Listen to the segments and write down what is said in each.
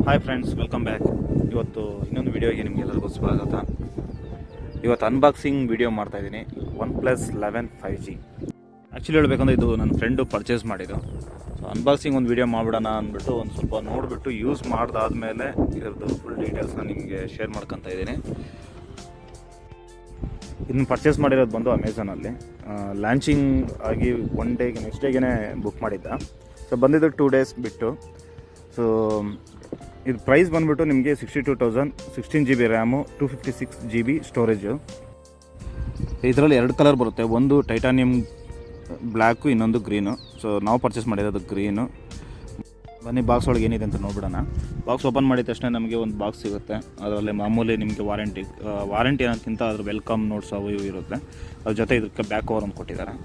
Hi friends, welcome back. ಇವತ್ತು ಇನ್ನೊಂದು ವಿಡಿಯೋಗೆ ನಿಮಗೆಲ್ಲರಿಗೂ ಸ್ವಾಗತ. ಇವತ್ತು ಅನ್ಬಾಕ್ಸಿಂಗ್ ವಿಡಿಯೋ ಮಾಡ್ತಾಯಿದ್ದೀನಿ OnePlus 11 5G. ಆ್ಯಕ್ಚುಲಿ ಹೇಳ್ಬೇಕಂದ್ರೆ ಇದು ನನ್ನ ಫ್ರೆಂಡು ಪರ್ಚೇಸ್ ಮಾಡಿದ್ದು. ಸೊ ಅನ್ಬಾಕ್ಸಿಂಗ್ ಒಂದು ವಿಡಿಯೋ ಮಾಡಿಬಿಡೋಣ ಅಂದ್ಬಿಟ್ಟು ಒಂದು ಸ್ವಲ್ಪ ನೋಡಿಬಿಟ್ಟು ಯೂಸ್ ಮಾಡಿದಾದ್ಮೇಲೆ ಇದರದ್ದು ಫುಲ್ ಡೀಟೇಲ್ಸ್ನ ನಿಮಗೆ ಶೇರ್ ಮಾಡ್ಕೊತಾ ಇದ್ದೀನಿ. ಇದನ್ನು ಪರ್ಚೇಸ್ ಮಾಡಿರೋದು ಬಂದು ಅಮೆಝಾನಲ್ಲಿ. ಲಾಂಚಿಂಗ್ ಆಗಿ ನೆಕ್ಸ್ಟ್ ಡೇಗೆ ಬುಕ್ ಮಾಡಿದ್ದ. ಸೊ ಬಂದಿದ್ದು 2 days ಬಿಟ್ಟು. ಸೊ ಇದು ಪ್ರೈಸ್ ಬಂದುಬಿಟ್ಟು ನಿಮಗೆ 62,000, 16 GB ರ್ಯಾಮು, 256 GB ಸ್ಟೋರೇಜು. ಇದರಲ್ಲಿ 2 ಕಲರ್ ಬರುತ್ತೆ, ಒಂದು ಟೈಟಾನಿಯಮ್ ಬ್ಲ್ಯಾಕು, ಇನ್ನೊಂದು ಗ್ರೀನು. ಸೊ ನಾವು ಪರ್ಚೇಸ್ ಮಾಡಿರೋದು ಗ್ರೀನು. ಬನ್ನಿ ಬಾಕ್ಸ್ ಒಳಗೆ ಏನಿದೆ ಅಂತ ನೋಡ್ಬಿಡೋಣ. ಬಾಕ್ಸ್ ಓಪನ್ ಮಾಡಿದ ತಕ್ಷಣ ನಮಗೆ ಒಂದು ಬಾಕ್ಸ್ ಸಿಗುತ್ತೆ. ಅದರಲ್ಲಿ ಮಾಮೂಲಿ ನಿಮಗೆ ವಾರಂಟಿ ಅನ್ನೋದಕ್ಕಿಂತ ಅದ್ರ ವೆಲ್ಕಮ್ ನೋಟ್ಸ್ ಅವು ಇವು ಇರುತ್ತೆ. ಅದ್ರ ಜೊತೆ ಇದಕ್ಕೆ ಬ್ಯಾಕ್ ಕವರ್ ಒಂದು ಕೊಟ್ಟಿದ್ದಾರೆ.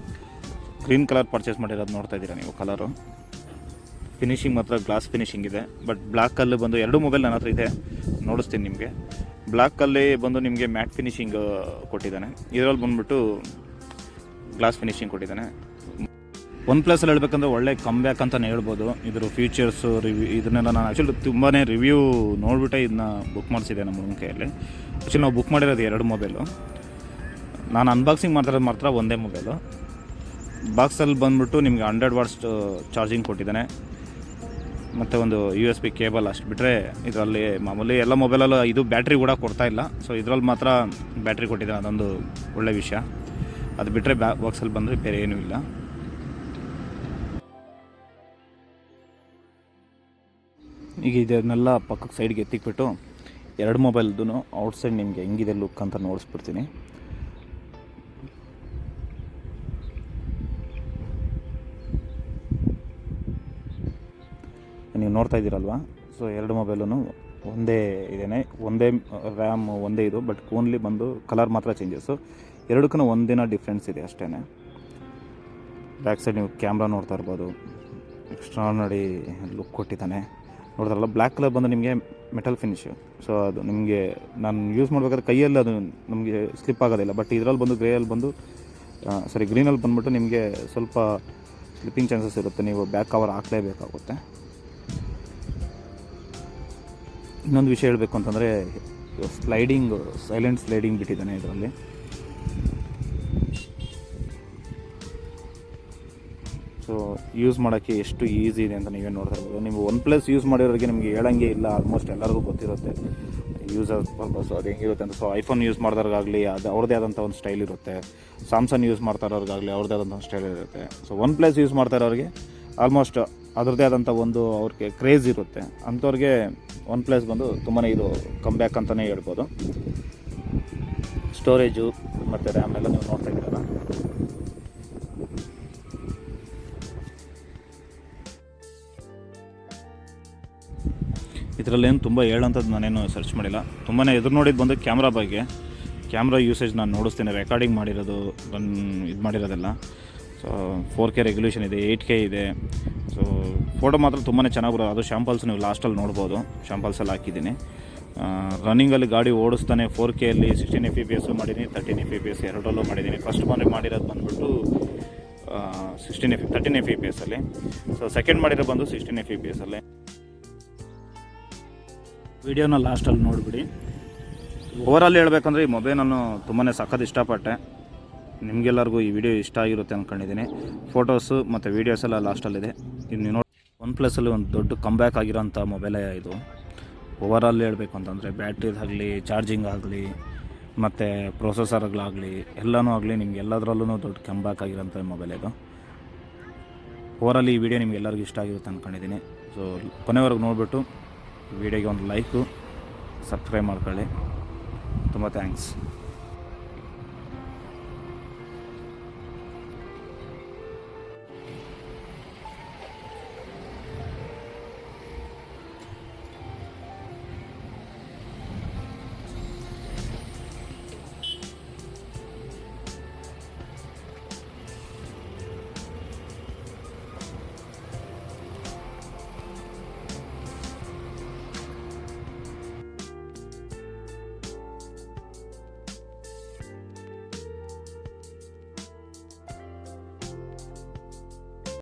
ಗ್ರೀನ್ ಕಲರ್ ಪರ್ಚೇಸ್ ಮಾಡಿರೋದು ನೋಡ್ತಾ ಇದ್ದೀರಾ ನೀವು. ಕಲರು ಫಿನಿಶಿಂಗ್ ಮಾತ್ರ ಗ್ಲಾಸ್ ಫಿನಿಶಿಂಗ್ ಇದೆ. ಬಟ್ ಬ್ಲ್ಯಾಕಲ್ಲಿ ಬಂದು 2 ಮೊಬೈಲ್ ನನ್ನ ಹತ್ರ ಇದೆ, ನೋಡಿಸ್ತೀನಿ ನಿಮಗೆ. ಬ್ಲ್ಯಾಕಲ್ಲಿ ಬಂದು ನಿಮಗೆ ಮ್ಯಾಟ್ ಫಿನಿಶಿಂಗ್ ಕೊಟ್ಟಿದ್ದಾನೆ. ಇದರಲ್ಲಿ ಬಂದುಬಿಟ್ಟು ಗ್ಲಾಸ್ ಫಿನಿಶಿಂಗ್ ಕೊಟ್ಟಿದ್ದಾನೆ. OnePlusಲ್ಲಿ ಹೇಳ್ಬೇಕಂದ್ರೆ ಒಳ್ಳೆ ಕಮ್ ಬ್ಯಾಕ್ ಅಂತಲೇ ಹೇಳ್ಬೋದು. ಇದ್ರ ಫೀಚರ್ಸು ಇದನ್ನೆಲ್ಲ ನಾನು ಆ್ಯಕ್ಚುಲಿ ತುಂಬಾ ರಿವ್ಯೂ ನೋಡಿಬಿಟ್ಟೆ ಇದನ್ನ ಬುಕ್ ಮಾಡಿಸಿದೆ ನಮ್ಮ ಕೈಯಲ್ಲಿ. ಆ್ಯಕ್ಚುಲಿ ನಾವು ಬುಕ್ ಮಾಡಿರೋದು 2 ಮೊಬೈಲು. ನಾನು ಅನ್ಬಾಕ್ಸಿಂಗ್ ಮಾಡ್ತಿರೋದು ಮಾತ್ರ ಒಂದೇ ಮೊಬೈಲು. ಬಾಕ್ಸಲ್ಲಿ ಬಂದುಬಿಟ್ಟು ನಿಮಗೆ 100 ವಾಟ್ಸ್ ಚಾರ್ಜಿಂಗ್ ಕೊಟ್ಟಿದ್ದಾನೆ, ಮತ್ತು ಒಂದು USB ಕೇಬಲ್. ಅಷ್ಟು ಬಿಟ್ಟರೆ ಇದರಲ್ಲಿ ಮಾಮೂಲಿ ಎಲ್ಲ ಮೊಬೈಲಲ್ಲೂ ಇದು ಬ್ಯಾಟ್ರಿ ಕೂಡ ಕೊಡ್ತಾ ಇಲ್ಲ. ಸೊ ಇದರಲ್ಲಿ ಮಾತ್ರ ಬ್ಯಾಟ್ರಿ ಕೊಟ್ಟಿದ್ದಾನೆ, ಅದೊಂದು ಒಳ್ಳೆ ವಿಷಯ. ಅದು ಬಿಟ್ಟರೆ ಬಾಕ್ಸಲ್ಲಿ ಬಂದರೆ ಬೇರೆ ಏನೂ ಇಲ್ಲ. ಈಗ ಇದನ್ನೆಲ್ಲ ಪಕ್ಕಕ್ಕೆ ಸೈಡ್ಗೆ ಎತ್ತಿಕ್ಬಿಟ್ಟು 2 ಮೊಬೈಲ್ದು ಔಟ್ಸೈಡ್ ನಿಮಗೆ ಹೆಂಗಿದೆ ಲುಕ್ ಅಂತ ನೋಡಿಸ್ಬಿಡ್ತೀನಿ. ನೀವು ನೋಡ್ತಾ ಇದ್ದೀರಲ್ವ. ಸೊ 2 ಮೊಬೈಲೂ ಒಂದೇ ಇದೇನೆ, ಒಂದೇ ರ್ಯಾಮ್ ಒಂದೇ ಇದು. ಬಟ್ ಓನ್ಲಿ ಬಂದು ಕಲರ್ ಮಾತ್ರ ಚೇಂಜಸ್ಸು. 2ಕ್ಕೂ ಒಂದಿನ ಡಿಫ್ರೆನ್ಸ್ ಇದೆ ಅಷ್ಟೇ. ಬ್ಯಾಕ್ ಸೈಡ್ ನೀವು ಕ್ಯಾಮ್ರಾ ನೋಡ್ತಾ ಇರ್ಬೋದು. ಎಕ್ಸ್ಟ್ರಾನರಿ ಲುಕ್ ಕೊಟ್ಟಿದ್ದಾನೆ, ನೋಡಿದ್ರಲ್ಲ. ಬ್ಲ್ಯಾಕ್ ಕಲರ್ ಬಂದು ನಿಮಗೆ ಮೆಟಲ್ ಫಿನಿಶು. ಸೊ ಅದು ನಿಮಗೆ ನಾನು ಯೂಸ್ ಮಾಡಬೇಕಾದ್ರೆ ಕೈಯಲ್ಲಿ ಅದು ನಮಗೆ ಸ್ಲಿಪ್ ಆಗೋದಿಲ್ಲ. ಬಟ್ ಇದರಲ್ಲಿ ಬಂದು ಗ್ರೀನಲ್ಲಿ ಬಂದುಬಿಟ್ಟು ನಿಮಗೆ ಸ್ವಲ್ಪ ಸ್ಲಿಪ್ಪಿಂಗ್ ಚಾನ್ಸಸ್ ಇರುತ್ತೆ. ನೀವು ಬ್ಯಾಕ್ ಕವರ್ ಹಾಕಲೇಬೇಕಾಗುತ್ತೆ. ಇನ್ನೊಂದು ವಿಷಯ ಹೇಳಬೇಕು ಅಂತಂದರೆ ಸೈಲೆಂಟ್ ಸ್ಲೈಡಿಂಗ್ ಬಿಟ್ಟಿದ್ದಾನೆ ಇದರಲ್ಲಿ. ಸೊ ಯೂಸ್ ಮಾಡೋಕ್ಕೆ ಎಷ್ಟು ಈಸಿ ಇದೆ ಅಂತ ನೀವೇ ನೋಡ್ತಾ ಇರ್ಬೋದು. ನೀವು OnePlus ಯೂಸ್ ಮಾಡಿರೋರಿಗೆ ನಿಮಗೆ ಹೇಳೋಂಗೆ ಇಲ್ಲ, ಆಲ್ಮೋಸ್ಟ್ ಎಲ್ಲರಿಗೂ ಗೊತ್ತಿರುತ್ತೆ ಯೂಸರ್ ಪರ್ಪಸ್ ಅದು ಹೆಂಗಿರುತ್ತೆ ಅಂತ. ಸೊ ಐಫೋನ್ ಯೂಸ್ ಮಾಡಿದವ್ರಿಗಾಗಲಿ ಅದು ಅವ್ರದ್ದೇ ಆದಂಥ ಒಂದು ಸ್ಟೈಲ್ ಇರುತ್ತೆ. ಸ್ಯಾಮ್ಸಂಗ್ ಯೂಸ್ ಮಾಡ್ತಾ ಇರೋರಿಗಾಗಲಿ ಅವ್ರದ್ದೇ ಆದಂಥ ಒಂದು ಸ್ಟೈಲ್ ಇರುತ್ತೆ. ಸೊ OnePlus ಯೂಸ್ ಮಾಡ್ತಾ ಇರೋರಿಗೆ ಆಲ್ಮೋಸ್ಟ್ ಅದರದ್ದೇ ಆದಂಥ ಒಂದು ಅವ್ರಿಗೆ ಕ್ರೇಜ್ ಇರುತ್ತೆ. ಅಂಥವ್ರಿಗೆ OnePlus ಬಂದು ತುಂಬಾ ಇದು ಕಮ್ ಬ್ಯಾಕ್ ಅಂತಲೇ ಹೇಳ್ಬೋದು. ಸ್ಟೋರೇಜು ಮತ್ತು ರ್ಯಾಮ್ ಎಲ್ಲ ನೀವು ನೋಡ್ತಾ ಇದ್ದೀರಲ್ಲ. ಇದರಲ್ಲೇನು ತುಂಬ ಹೇಳೋಂಥದ್ದು ನಾನೇನು ಸರ್ಚ್ ಮಾಡಿಲ್ಲ. ತುಂಬಾ ಎದುರು ನೋಡಿದ್ದು ಬಂದು ಕ್ಯಾಮ್ರಾ ಬಗ್ಗೆ. ಕ್ಯಾಮ್ರಾ ಯೂಸೇಜ್ ನಾನು ನೋಡಿಸ್ತೀನಿ, ರೆಕಾರ್ಡಿಂಗ್ ಮಾಡಿರೋದು ಇದು ಮಾಡಿರೋದೆಲ್ಲ. ಸೊ 4K ರೆಗ್ಯುಲೇಷನ್ ಇದೆ, 8K ಇದೆ. ಸೊ ಫೋಟೋ ಮಾತ್ರ ತುಂಬಾ ಚೆನ್ನಾಗಿ ಬರೋದು. ಅದು ಶಾಂಪಲ್ಸ್ ನೀವು ಲಾಸ್ಟಲ್ಲಿ ನೋಡ್ಬೋದು, ಶಾಂಪಲ್ಸಲ್ಲಿ ಹಾಕಿದ್ದೀನಿ. ರನ್ನಿಂಗಲ್ಲಿ ಗಾಡಿ ಓಡಿಸ್ತಾನೆ 4Kಯಲ್ಲಿ 16 FPS ಮಾಡಿದ್ದೀನಿ, 13 FPS ಎರಡರಲ್ಲೂ ಮಾಡಿದ್ದೀನಿ. ಫಸ್ಟ್ ಮಾಡಿರೋದು ಬಂದುಬಿಟ್ಟು 13 FPS. ಸೊ ಸೆಕೆಂಡ್ ಮಾಡಿರೋ ಬಂದು 16 FPS. ವಿಡಿಯೋನ ಲಾಸ್ಟಲ್ಲಿ ನೋಡಿಬಿಡಿ. ಓವರಾಲ್ ಹೇಳ್ಬೇಕಂದ್ರೆ ಈ ಮೊಬೈಲ್ ನಾನು ತುಂಬಾ ಸಖತ್ ಇಷ್ಟಪಟ್ಟೆ. ನಿಮಗೆಲ್ಲರಿಗೂ ಈ ವಿಡಿಯೋ ಇಷ್ಟ ಆಗಿರುತ್ತೆ ಅಂದ್ಕೊಂಡಿದ್ದೀನಿ. ಫೋಟೋಸು ಮತ್ತು ವೀಡಿಯೋಸ್ ಎಲ್ಲ ಲಾಸ್ಟಲ್ಲಿದೆ. ಇನ್ನು ನೋಡಿ OnePlusಲ್ಲಿ ಒಂದು ದೊಡ್ಡ ಕಮ್ಬ್ಯಾಕ್ ಆಗಿರೋಂಥ ಮೊಬೈಲೇ ಇದು. ಓವರಾಲ್ ಹೇಳಬೇಕು ಅಂತಂದರೆ ಬ್ಯಾಟ್ರಿದಾಗಲಿ, ಚಾರ್ಜಿಂಗ್ ಆಗಲಿ, ಮತ್ತು ಪ್ರೊಸೆಸರ್ಗಳಾಗಲಿ ಎಲ್ಲನೂ ಆಗಲಿ ನಿಮ್ಗೆ ಎಲ್ಲದರಲ್ಲೂ ದೊಡ್ಡ ಕಮ್ಬ್ಯಾಕ್ ಆಗಿರೋಂಥ ಮೊಬೈಲ್ ಇದು. ಓವರಾಲ್ ಈ ವಿಡಿಯೋ ನಿಮ್ಗೆ ಎಲ್ಲರಿಗೂ ಇಷ್ಟ ಆಗಿರುತ್ತೆ ಅಂದ್ಕೊಂಡಿದ್ದೀನಿ. ಸೊ ಕೊನೆವರೆಗೂ ನೋಡಿಬಿಟ್ಟು ವಿಡಿಯೋಗೆ ಒಂದು ಲೈಕು, ಸಬ್ಸ್ಕ್ರೈಬ್ ಮಾಡ್ಕೊಳ್ಳಿ. ತುಂಬ ಥ್ಯಾಂಕ್ಸ್.